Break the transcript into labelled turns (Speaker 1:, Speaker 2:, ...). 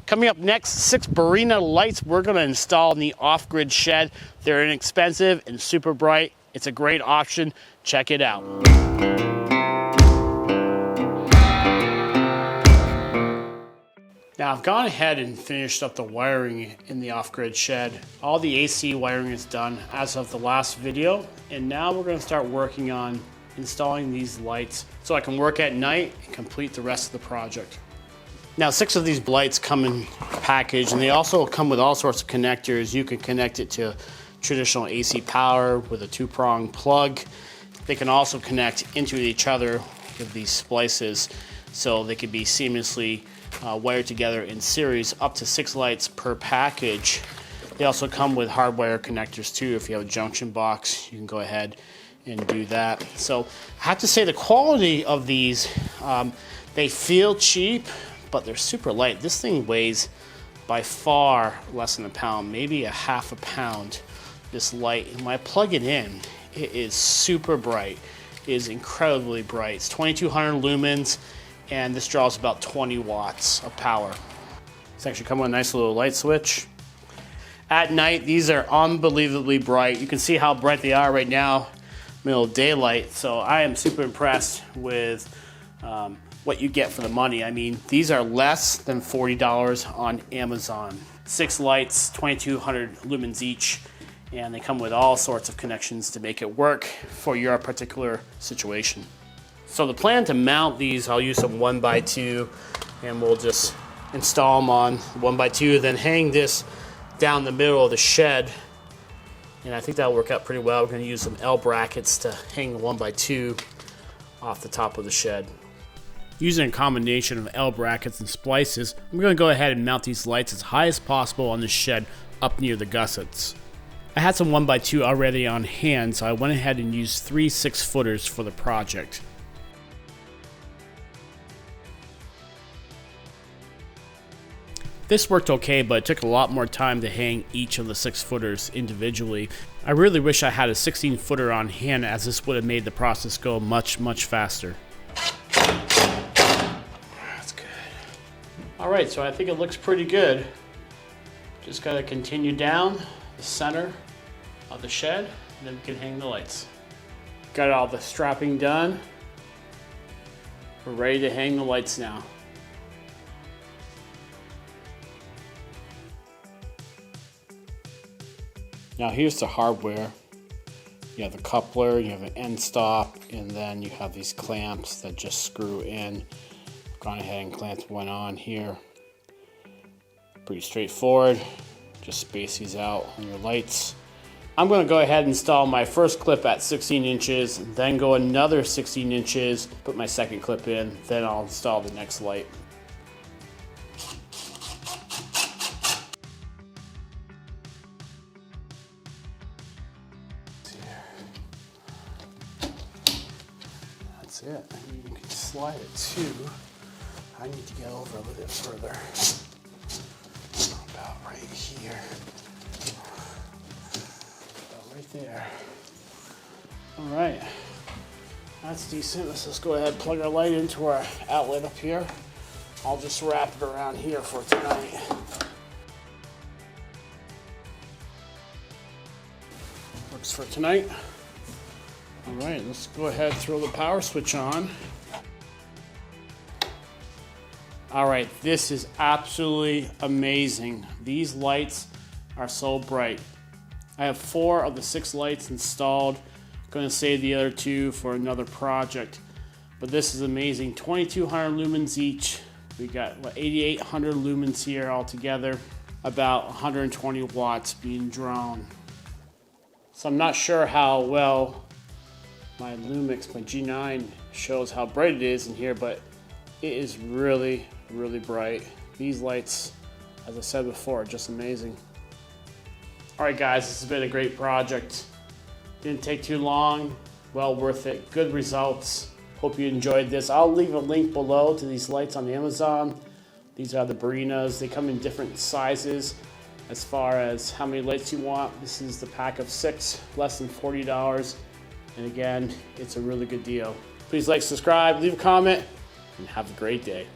Speaker 1: Coming up next, 6 Barrina lights we're going to install in the off-grid shed. They're inexpensive and super bright. It's a great option. Check it out. Now I've gone ahead and finished up the wiring in the off-grid shed. All the AC wiring is done as of the last video, and now we're going to start working on installing these lights so I can work at night and complete the rest of the project. Now 6 of these lights come in package, and they also come with all sorts of connectors. You can connect it to traditional AC power with a 2-prong plug. They can also connect into each other with these splices so they can be seamlessly wired together in series, up to 6 lights per package. They also come with hardwire connectors too. If you have a junction box, you can go ahead and do that. So I have to say the quality of these, they feel cheap, but they're super light. This thing weighs by far less than a pound, maybe a half a pound, this light. And when I plug it in, it is super bright. It is incredibly bright. It's 2200 lumens, and this draws about 20 watts of power. It's actually come with a nice little light switch. At night, these are unbelievably bright. You can see how bright they are right now, middle of daylight. So I am super impressed with what you get for the money. I mean, these are less than $40 on Amazon. 6 lights, 2200 lumens each, and they come with all sorts of connections to make it work for your particular situation. So the plan to mount these, I'll use some 1x2, and we'll just install them on 1x2, then hang this down the middle of the shed, and I think that'll work out pretty well. We're going to use some L brackets to hang the 1x2 off the top of the shed. Using a combination of L brackets and splices, I'm going to go ahead and mount these lights as high as possible on the shed up near the gussets. I had some 1x2 already on hand, so I went ahead and used 3 6-footers for the project. This worked okay, but it took a lot more time to hang each of the 6-footers individually. I really wish I had a 16-footer on hand, as this would have made the process go much, much faster. That's good. All right, so I think it looks pretty good. Just gotta continue down the center of the shed, and then we can hang the lights. Got all the strapping done. We're ready to hang the lights now. Now here's the hardware. You have the coupler, you have an end stop, and then you have these clamps that just screw in. Gone ahead and clamped one on here. Pretty straightforward. Just space these out on your lights. I'm going to go ahead and install my first clip at 16 inches, then go another 16 inches, put my second clip in, then I'll install the next light. That's it. You can slide it too. I need to get over a little bit further. About right here. About right there. All right. That's decent. Let's just go ahead and plug our light into our outlet up here. I'll just wrap it around here for tonight. Works for tonight. All right, let's go ahead and throw the power switch on. All right, this is absolutely amazing. These lights are so bright. I have 4 of the 6 lights installed. Going to save the other 2 for another project. But this is amazing. 2200 lumens each. We got 8800 lumens here altogether. About 120 watts being drawn. So I'm not sure how well my Lumix, my G9, shows how bright it is in here, but it is really, really bright. These lights, as I said before, are just amazing. All right, guys, this has been a great project. Didn't take too long, well worth it, good results. Hope you enjoyed this. I'll leave a link below to these lights on Amazon. These are the Barrinas. They come in different sizes as far as how many lights you want. This is the pack of 6, less than $40. And again, it's a really good deal. Please like, subscribe, leave a comment, and have a great day.